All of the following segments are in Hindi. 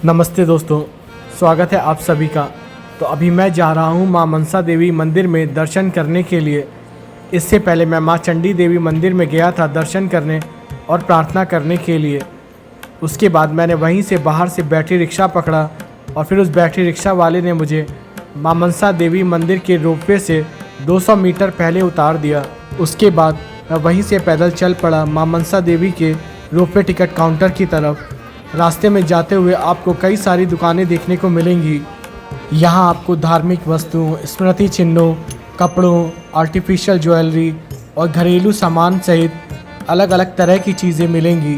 नमस्ते दोस्तों, स्वागत है आप सभी का। तो अभी मैं जा रहा हूँ माँ मनसा देवी मंदिर में दर्शन करने के लिए। इससे पहले मैं माँ चंडी देवी मंदिर में गया था दर्शन करने और प्रार्थना करने के लिए। उसके बाद मैंने वहीं से बाहर से बैटरी रिक्शा पकड़ा और फिर उस बैटरी रिक्शा वाले ने मुझे माँ मनसा देवी मंदिर के रोपवे से 200 मीटर पहले उतार दिया। उसके बाद मैं वहीं से पैदल चल पड़ा माँ मनसा देवी के रोपवे टिकट काउंटर की तरफ। रास्ते में जाते हुए आपको कई सारी दुकानें देखने को मिलेंगी। यहाँ आपको धार्मिक वस्तुओं, स्मृति चिन्हों, कपड़ों, आर्टिफिशियल ज्वेलरी और घरेलू सामान सहित अलग अलग तरह की चीज़ें मिलेंगी।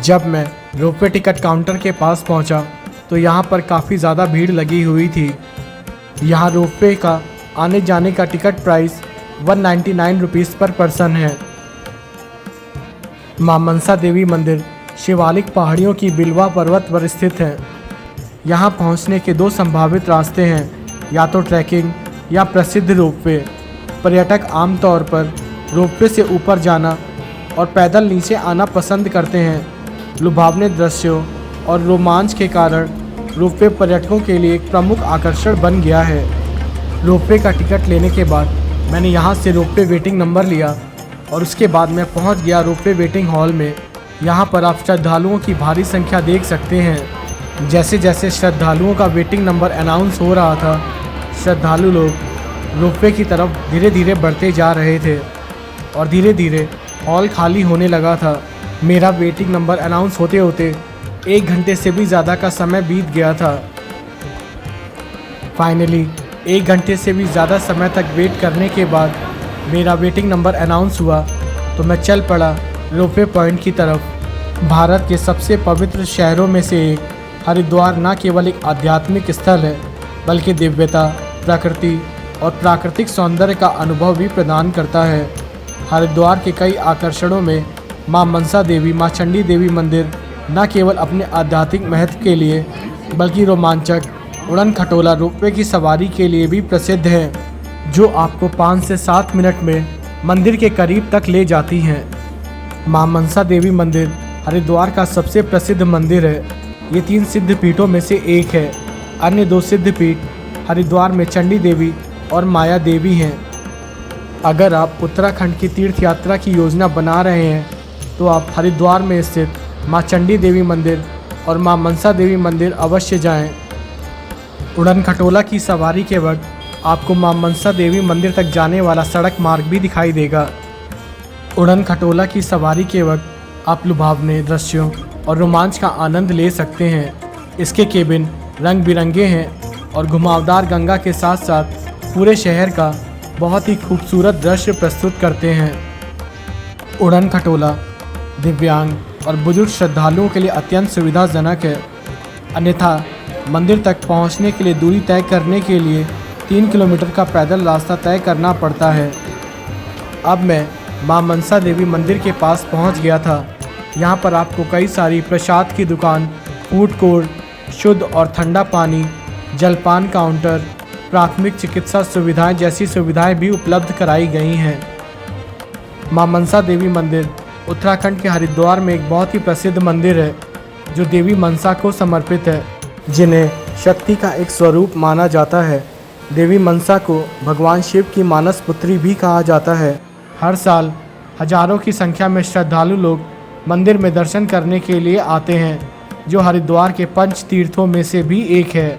जब मैं रोपवे टिकट काउंटर के पास पहुँचा तो यहाँ पर काफ़ी ज़्यादा भीड़ लगी हुई थी। यहाँ रोपवे का आने जाने का टिकट प्राइस 199 रुपीज़ पर पर्सन है। माँ मनसा देवी मंदिर शिवालिक पहाड़ियों की बिलवा पर्वत पर स्थित है। यहाँ पहुँचने के दो संभावित रास्ते हैं, या तो ट्रैकिंग या प्रसिद्ध रोपवे। पर्यटक आमतौर पर रोपवे से ऊपर जाना और पैदल नीचे आना पसंद करते हैं। लुभावने दृश्यों और रोमांच के कारण रोपवे पर्यटकों के लिए एक प्रमुख आकर्षण बन गया है। रोपवे का टिकट लेने के बाद मैंने यहाँ से रोपवे वेटिंग नंबर लिया और उसके बाद मैं पहुँच गया रोपवे वेटिंग हॉल में। यहाँ पर आप श्रद्धालुओं की भारी संख्या देख सकते हैं। जैसे जैसे श्रद्धालुओं का वेटिंग नंबर अनाउंस हो रहा था, श्रद्धालु लोग रोपवे की तरफ धीरे धीरे बढ़ते जा रहे थे और धीरे धीरे हॉल खाली होने लगा था। मेरा वेटिंग नंबर अनाउंस होते होते 1 घंटे से भी ज़्यादा का समय बीत गया था। फाइनली 1 घंटे से भी ज़्यादा समय तक वेट करने के बाद मेरा वेटिंग नंबर अनाउंस हुआ तो मैं चल पड़ा रोपवे पॉइंट की तरफ। भारत के सबसे पवित्र शहरों में से एक हरिद्वार न केवल एक आध्यात्मिक स्थल है बल्कि दिव्यता, प्रकृति और प्राकृतिक सौंदर्य का अनुभव भी प्रदान करता है। हरिद्वार के कई आकर्षणों में माँ मनसा देवी, माँ चंडी देवी मंदिर न केवल अपने आध्यात्मिक महत्व के लिए बल्कि रोमांचक उड़न खटोला रोपवे की सवारी के लिए भी प्रसिद्ध है, जो आपको 5 से 7 मिनट में मंदिर के करीब तक ले जाती हैं। माँ मनसा देवी मंदिर हरिद्वार का सबसे प्रसिद्ध मंदिर है। ये 3 सिद्ध पीठों में से एक है। अन्य 2 सिद्ध पीठ हरिद्वार में चंडी देवी और माया देवी हैं। अगर आप उत्तराखंड की तीर्थ यात्रा की योजना बना रहे हैं तो आप हरिद्वार में स्थित माँ चंडी देवी मंदिर और माँ मनसा देवी मंदिर अवश्य जाएं। उड़न खटोला की सवारी के वक्त आपको माँ मनसा देवी मंदिर तक जाने वाला सड़क मार्ग भी दिखाई देगा। उड़न खटोला की सवारी के वक्त आप लुभावने दृश्यों और रोमांच का आनंद ले सकते हैं। इसके केबिन रंग बिरंगे हैं और घुमावदार गंगा के साथ साथ पूरे शहर का बहुत ही खूबसूरत दृश्य प्रस्तुत करते हैं। उड़न खटोला दिव्यांग और बुजुर्ग श्रद्धालुओं के लिए अत्यंत सुविधाजनक है। अन्यथा मंदिर तक पहुंचने के लिए दूरी तय करने के लिए 3 किलोमीटर का पैदल रास्ता तय करना पड़ता है। अब मैं माँ मनसा देवी मंदिर के पास पहुंच गया था। यहाँ पर आपको कई सारी प्रसाद की दुकान, फूड कोर्ट, शुद्ध और ठंडा पानी, जलपान काउंटर, प्राथमिक चिकित्सा सुविधाएं जैसी सुविधाएं भी उपलब्ध कराई गई हैं। माँ मनसा देवी मंदिर उत्तराखंड के हरिद्वार में एक बहुत ही प्रसिद्ध मंदिर है जो देवी मनसा को समर्पित है, जिन्हें शक्ति का एक स्वरूप माना जाता है। देवी मनसा को भगवान शिव की मानस पुत्री भी कहा जाता है। हर साल हजारों की संख्या में श्रद्धालु लोग मंदिर में दर्शन करने के लिए आते हैं, जो हरिद्वार के पंच तीर्थों में से भी एक है।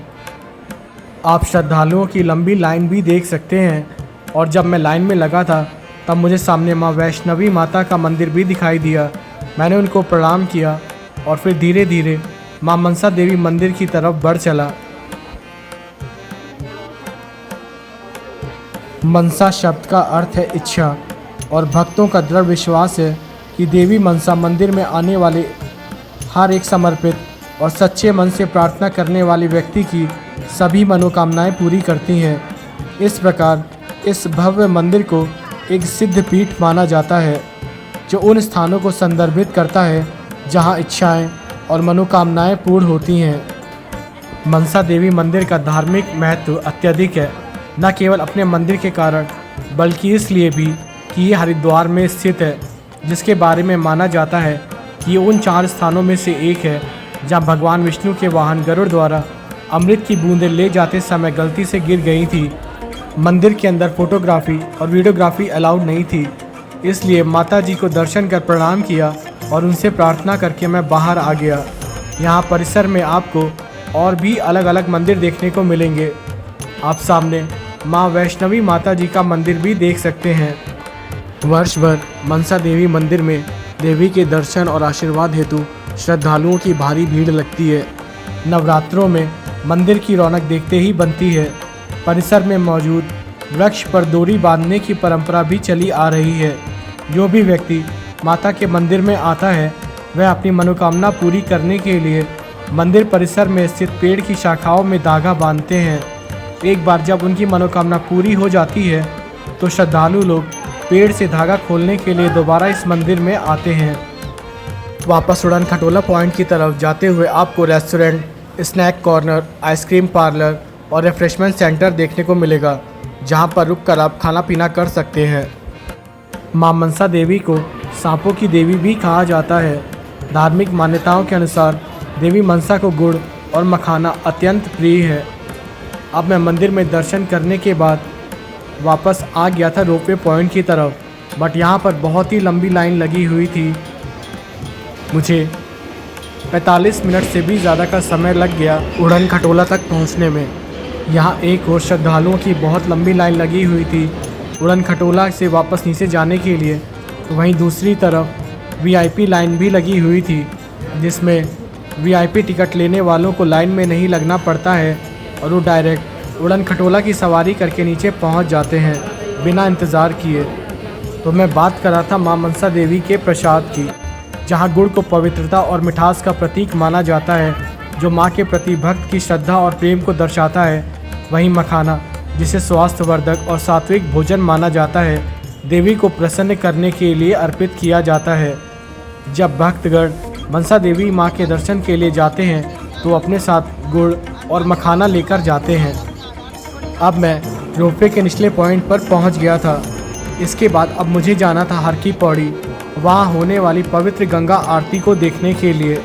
आप श्रद्धालुओं की लंबी लाइन भी देख सकते हैं और जब मैं लाइन में लगा था तब मुझे सामने माँ वैष्णवी माता का मंदिर भी दिखाई दिया। मैंने उनको प्रणाम किया और फिर धीरे धीरे माँ मनसा देवी मंदिर की तरफ बढ़ चला। मनसा शब्द का अर्थ है इच्छा और भक्तों का दृढ़ विश्वास है कि देवी मनसा मंदिर में आने वाले हर एक समर्पित और सच्चे मन से प्रार्थना करने वाले व्यक्ति की सभी मनोकामनाएं पूरी करती हैं। इस प्रकार इस भव्य मंदिर को एक सिद्ध पीठ माना जाता है, जो उन स्थानों को संदर्भित करता है जहां इच्छाएं और मनोकामनाएं पूर्ण होती हैं। मनसा देवी मंदिर का धार्मिक महत्व अत्यधिक है, न केवल अपने मंदिर के कारण बल्कि इसलिए भी कि ये हरिद्वार में स्थित है, जिसके बारे में माना जाता है कि ये उन 4 स्थानों में से एक है जहां भगवान विष्णु के वाहन गरुड़ द्वारा अमृत की बूंदें ले जाते समय गलती से गिर गई थी। मंदिर के अंदर फोटोग्राफी और वीडियोग्राफी अलाउड नहीं थी, इसलिए माता जी को दर्शन कर प्रणाम किया और उनसे प्रार्थना करके मैं बाहर आ गया। यहाँ परिसर में आपको और भी अलग अलग मंदिर देखने को मिलेंगे। आप सामने माँ वैष्णवी माता जी का मंदिर भी देख सकते हैं। वर्ष भर मनसा देवी मंदिर में देवी के दर्शन और आशीर्वाद हेतु श्रद्धालुओं की भारी भीड़ लगती है। नवरात्रों में मंदिर की रौनक देखते ही बनती है। परिसर में मौजूद वृक्ष पर डोरी बांधने की परंपरा भी चली आ रही है। जो भी व्यक्ति माता के मंदिर में आता है वह अपनी मनोकामना पूरी करने के लिए मंदिर परिसर में स्थित पेड़ की शाखाओं में धागा बांधते हैं। एक बार जब उनकी मनोकामना पूरी हो जाती है तो श्रद्धालु लोग पेड़ से धागा खोलने के लिए दोबारा इस मंदिर में आते हैं। वापस उड़न खटोला पॉइंट की तरफ जाते हुए आपको restaurant, snack corner, ice cream parlour और रिफ्रेशमेंट सेंटर देखने को मिलेगा, जहां पर रुककर आप खाना पीना कर सकते हैं। मां मनसा देवी को सांपों की देवी भी कहा जाता है। धार्मिक मान्यताओं के अनुसार देवी मनसा को गुड़ और मखाना अत्यंत प्रिय है। अब मैं मंदिर में दर्शन करने के बाद वापस आ गया था रोपवे पॉइंट की तरफ, बट यहाँ पर बहुत ही लंबी लाइन लगी हुई थी। मुझे 45 मिनट से भी ज़्यादा का समय लग गया उड़न खटोला तक पहुँचने में। यहाँ एक और श्रद्धालुओं की बहुत लंबी लाइन लगी हुई थी उड़न खटोला से वापस नीचे जाने के लिए। वहीं दूसरी तरफ वीआईपी लाइन भी लगी हुई थी, जिसमें वीआईपी टिकट लेने वालों को लाइन में नहीं लगना पड़ता है और वो डायरेक्ट उड़न खटोला की सवारी करके नीचे पहुंच जाते हैं बिना इंतज़ार किए। तो मैं बात कर रहा था मां मनसा देवी के प्रसाद की, जहां गुड़ को पवित्रता और मिठास का प्रतीक माना जाता है, जो मां के प्रति भक्त की श्रद्धा और प्रेम को दर्शाता है। वहीं मखाना, जिसे स्वास्थ्यवर्धक और सात्विक भोजन माना जाता है, देवी को प्रसन्न करने के लिए अर्पित किया जाता है। जब भक्तगण मनसा देवी मां के दर्शन के लिए जाते हैं तो अपने साथ गुड़ और मखाना लेकर जाते हैं। अब मैं रोपवे के निचले पॉइंट पर पहुंच गया था। इसके बाद अब मुझे जाना था हर की पौड़ी, वहां होने वाली पवित्र गंगा आरती को देखने के लिए,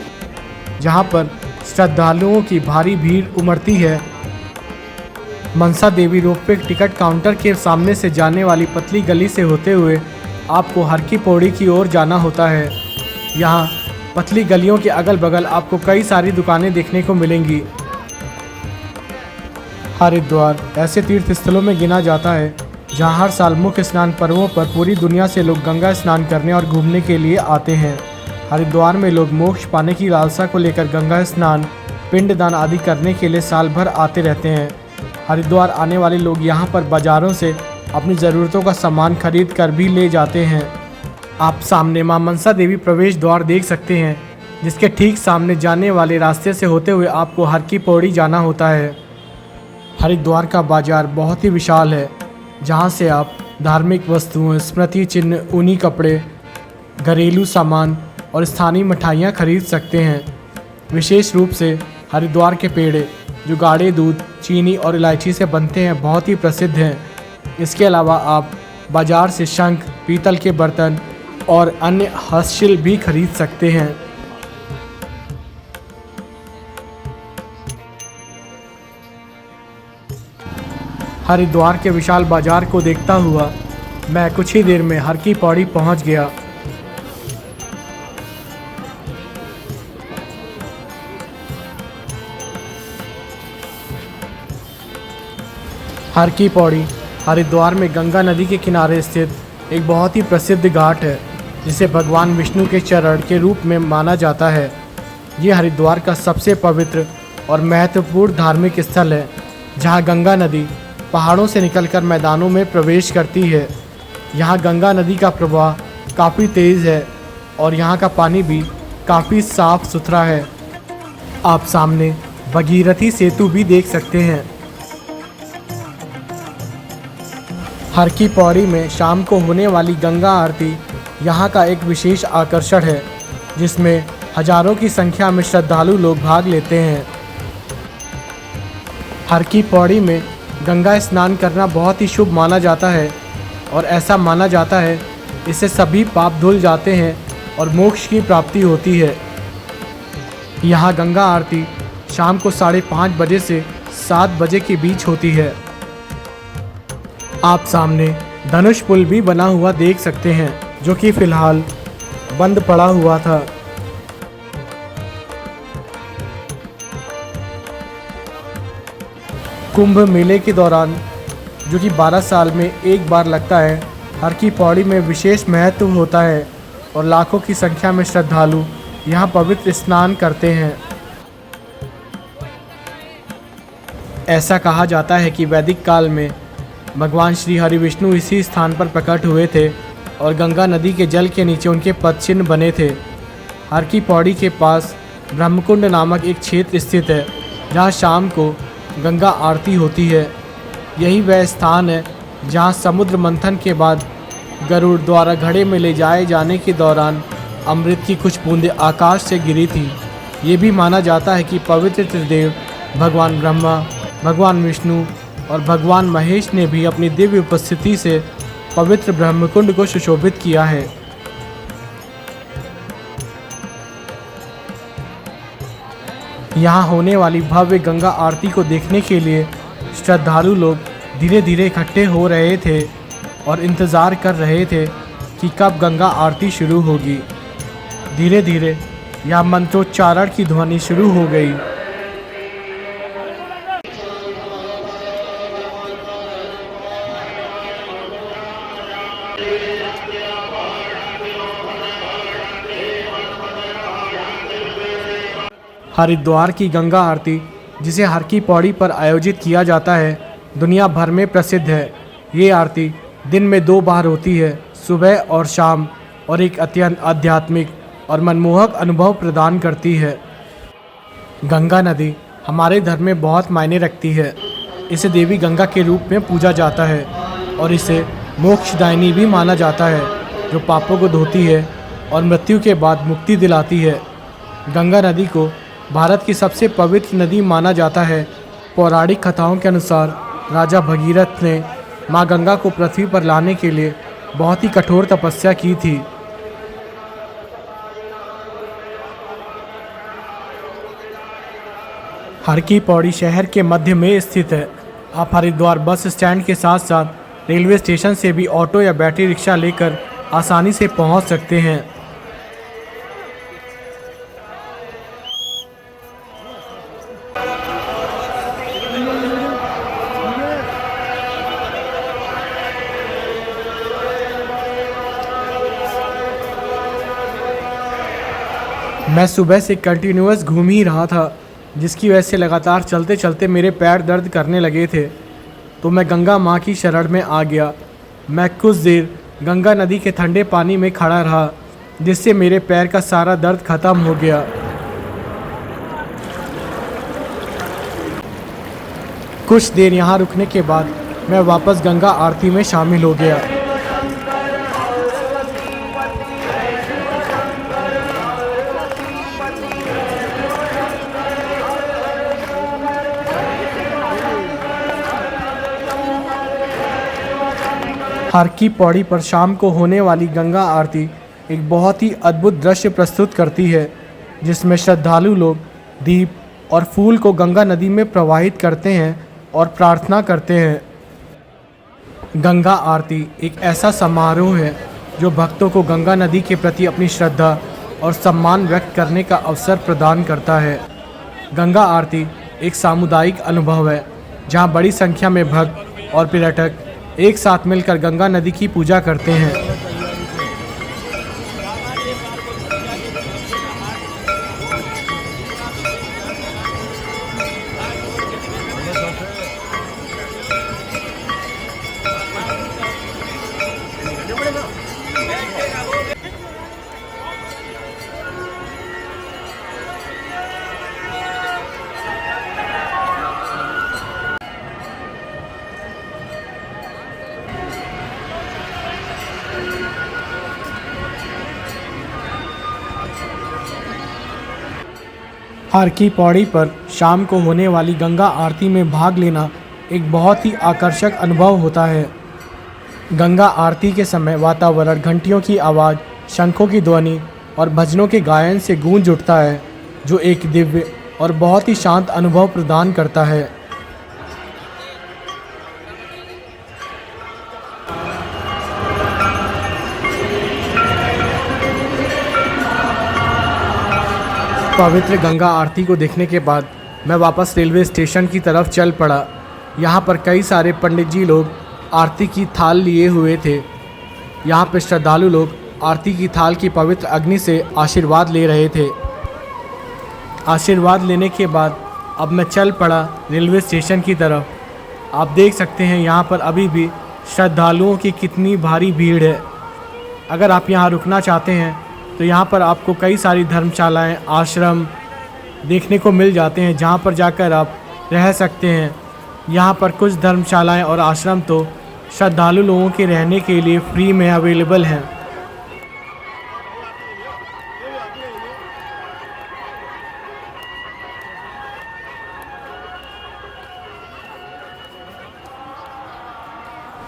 जहां पर श्रद्धालुओं की भारी भीड़ उमड़ती है। Mansa Devi ropeway ticket counter के सामने से जाने वाली पतली गली से होते हुए आपको हर की पौड़ी की ओर जाना होता है। यहाँ पतली गलियों के अगल बगल आपको कई सारी दुकानें देखने को मिलेंगी। हरिद्वार ऐसे तीर्थ स्थलों में गिना जाता है जहाँ हर साल मुख्य स्नान पर्वों पर पूरी दुनिया से लोग गंगा स्नान करने और घूमने के लिए आते हैं। हरिद्वार में लोग मोक्ष पाने की लालसा को लेकर गंगा स्नान, पिंडदान आदि करने के लिए साल भर आते रहते हैं। हरिद्वार आने वाले लोग यहाँ पर बाज़ारों से अपनी ज़रूरतों का सामान खरीद कर भी ले जाते हैं। आप सामने मां मनसा देवी प्रवेश द्वार देख सकते हैं, जिसके ठीक सामने जाने वाले रास्ते से होते हुए आपको हर की पौड़ी जाना होता है। हरिद्वार का बाज़ार बहुत ही विशाल है, जहाँ से आप धार्मिक वस्तुओं, स्मृति चिन्ह, ऊनी कपड़े, घरेलू सामान और स्थानीय मिठाइयाँ खरीद सकते हैं। विशेष रूप से हरिद्वार के पेड़े, जो गाढ़े दूध, चीनी और इलायची से बनते हैं, बहुत ही प्रसिद्ध हैं। इसके अलावा आप बाज़ार से शंख, पीतल के बर्तन और अन्य हस्तशिल्प भी खरीद सकते हैं। हरिद्वार के विशाल बाजार को देखता हुआ मैं कुछ ही देर में हर की पौड़ी पहुंच गया। हर की पौड़ी हरिद्वार में गंगा नदी के किनारे स्थित एक बहुत ही प्रसिद्ध घाट है, जिसे भगवान विष्णु के चरण के रूप में माना जाता है। ये हरिद्वार का सबसे पवित्र और महत्वपूर्ण धार्मिक स्थल है, जहाँ गंगा नदी पहाड़ों से निकलकर मैदानों में प्रवेश करती है। यहाँ गंगा नदी का प्रवाह काफ़ी तेज़ है और यहाँ का पानी भी काफ़ी साफ सुथरा है। आप सामने भगीरथी सेतु भी देख सकते हैं। हर की पौड़ी में शाम को होने वाली गंगा आरती यहाँ का एक विशेष आकर्षण है, जिसमें हजारों की संख्या में श्रद्धालु लोग भाग लेते हैं। हर की पौड़ी में गंगा स्नान करना बहुत ही शुभ माना जाता है और ऐसा माना जाता है इससे सभी पाप धुल जाते हैं और मोक्ष की प्राप्ति होती है। यहाँ गंगा आरती शाम को 5:30 बजे से 7 बजे के बीच होती है। आप सामने धनुष पुल भी बना हुआ देख सकते हैं, जो कि फिलहाल बंद पड़ा हुआ था। कुंभ मेले के दौरान, जो कि 12 साल में एक बार लगता है, हर की पौड़ी में विशेष महत्व होता है और लाखों की संख्या में श्रद्धालु यहाँ पवित्र स्नान करते हैं। ऐसा कहा जाता है कि वैदिक काल में भगवान श्री हरि विष्णु इसी स्थान पर प्रकट हुए थे और गंगा नदी के जल के नीचे उनके पदचिन्ह बने थे। हर की पौड़ी के पास ब्रह्मकुंड नामक एक क्षेत्र स्थित है, जहाँ शाम को गंगा आरती होती है। यही वह स्थान है जहाँ समुद्र मंथन के बाद गरुड़ द्वारा घड़े में ले जाए जाने के दौरान अमृत की कुछ बूंदें आकाश से गिरी थी। ये भी माना जाता है कि पवित्र त्रिदेव भगवान ब्रह्मा, भगवान विष्णु और भगवान महेश ने भी अपनी दिव्य उपस्थिति से पवित्र ब्रह्मकुंड को सुशोभित किया है। यहाँ होने वाली भव्य गंगा आरती को देखने के लिए श्रद्धालु लोग धीरे धीरे इकट्ठे हो रहे थे और इंतज़ार कर रहे थे कि कब गंगा आरती शुरू होगी। धीरे धीरे यहाँ मंत्रोच्चारण की ध्वनि शुरू हो गई। हरिद्वार की गंगा आरती, जिसे हर की पौड़ी पर आयोजित किया जाता है, दुनिया भर में प्रसिद्ध है। ये आरती दिन में 2 बार होती है, सुबह और शाम, और एक अत्यंत आध्यात्मिक और मनमोहक अनुभव प्रदान करती है। गंगा नदी हमारे धर्म में बहुत मायने रखती है। इसे देवी गंगा के रूप में पूजा जाता है और इसे मोक्षदायिनी भी माना जाता है, जो पापों को धोती है और मृत्यु के बाद मुक्ति दिलाती है। गंगा नदी को भारत की सबसे पवित्र नदी माना जाता है। पौराणिक कथाओं के अनुसार राजा भगीरथ ने माँ गंगा को पृथ्वी पर लाने के लिए बहुत ही कठोर तपस्या की थी। हर की पौड़ी शहर के मध्य में स्थित है। आप हरिद्वार बस स्टैंड के साथ साथ रेलवे स्टेशन से भी ऑटो या बैटरी रिक्शा लेकर आसानी से पहुंच सकते हैं। मैं सुबह से कंटिन्यूअस घूम ही रहा था, जिसकी वजह से लगातार चलते चलते मेरे पैर दर्द करने लगे थे। तो मैं गंगा माँ की शरण में आ गया। मैं कुछ देर गंगा नदी के ठंडे पानी में खड़ा रहा, जिससे मेरे पैर का सारा दर्द खत्म हो गया। कुछ देर यहाँ रुकने के बाद मैं वापस गंगा आरती में शामिल हो गया। हर की पौड़ी पर शाम को होने वाली गंगा आरती एक बहुत ही अद्भुत दृश्य प्रस्तुत करती है, जिसमें श्रद्धालु लोग दीप और फूल को गंगा नदी में प्रवाहित करते हैं और प्रार्थना करते हैं। गंगा आरती एक ऐसा समारोह है जो भक्तों को गंगा नदी के प्रति अपनी श्रद्धा और सम्मान व्यक्त करने का अवसर प्रदान करता है। गंगा आरती एक सामुदायिक अनुभव है, जहां बड़ी संख्या में भक्त और पर्यटक एक साथ मिलकर गंगा नदी की पूजा करते हैं। हर की पौड़ी पर शाम को होने वाली गंगा आरती में भाग लेना एक बहुत ही आकर्षक अनुभव होता है। गंगा आरती के समय वातावरण घंटियों की आवाज़, शंखों की ध्वनि और भजनों के गायन से गूंज उठता है। जो एक दिव्य और बहुत ही शांत अनुभव प्रदान करता है। पवित्र गंगा आरती को देखने के बाद मैं वापस रेलवे स्टेशन की तरफ चल पड़ा। यहाँ पर कई सारे पंडित जी लोग आरती की थाल लिए हुए थे। यहाँ पर श्रद्धालु लोग आरती की थाल की पवित्र अग्नि से आशीर्वाद ले रहे थे। आशीर्वाद लेने के बाद अब मैं चल पड़ा रेलवे स्टेशन की तरफ। आप देख सकते हैं यहाँ पर अभी भी श्रद्धालुओं की कितनी भारी भीड़ है। अगर आप यहाँ रुकना चाहते हैं तो यहाँ पर आपको कई सारी धर्मशालाएं, आश्रम देखने को मिल जाते हैं जहाँ पर जाकर आप रह सकते हैं। यहाँ पर कुछ धर्मशालाएं और आश्रम तो श्रद्धालु लोगों के रहने के लिए फ्री में अवेलेबल हैं।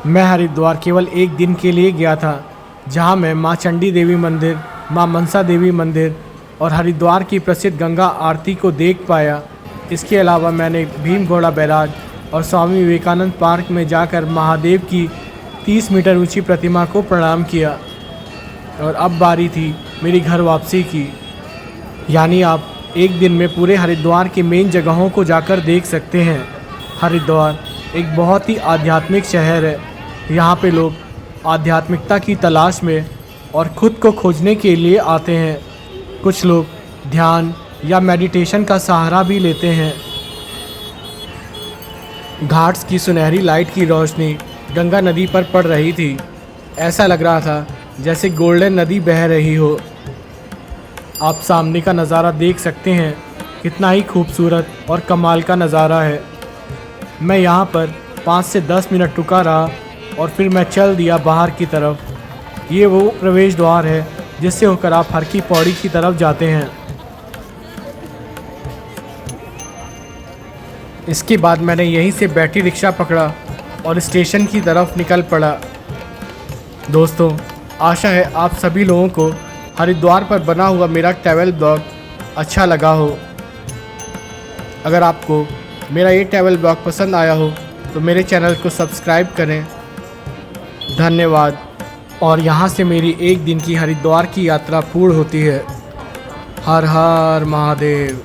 मैं हरिद्वार केवल एक दिन के लिए गया था, जहां मैं मां चंडी देवी मंदिर, मां मनसा देवी मंदिर और हरिद्वार की प्रसिद्ध गंगा आरती को देख पाया। इसके अलावा मैंने भीमघोड़ा बैराज और स्वामी विवेकानंद पार्क में जाकर महादेव की 30 मीटर ऊंची प्रतिमा को प्रणाम किया। और अब बारी थी मेरी घर वापसी की। यानी आप एक दिन में पूरे हरिद्वार के मेन जगहों को जाकर देख सकते हैं। हरिद्वार एक बहुत ही आध्यात्मिक शहर है। यहाँ पे लोग आध्यात्मिकता की तलाश में और खुद को खोजने के लिए आते हैं। कुछ लोग ध्यान या मेडिटेशन का सहारा भी लेते हैं। घाट्स की सुनहरी लाइट की रोशनी गंगा नदी पर पड़ रही थी। ऐसा लग रहा था जैसे गोल्डन नदी बह रही हो। आप सामने का नज़ारा देख सकते हैं, कितना ही खूबसूरत और कमाल का नज़ारा है। मैं यहाँ पर 5 से 10 मिनट रुका रहा और फिर मैं चल दिया बाहर की तरफ। ये वो प्रवेश द्वार है जिससे होकर आप हर की पौड़ी की तरफ जाते हैं। इसके बाद मैंने यहीं से बैटरी रिक्शा पकड़ा और स्टेशन की तरफ निकल पड़ा। दोस्तों, आशा है आप सभी लोगों को हरिद्वार पर बना हुआ मेरा ट्रैवल ब्लॉग अच्छा लगा हो। अगर आपको मेरा ये ट्रैवल ब्लॉग पसंद आया हो तो मेरे चैनल को सब्सक्राइब करें। धन्यवाद। और यहाँ से मेरी एक दिन की हरिद्वार की यात्रा पूर्ण होती है। हर हर महादेव।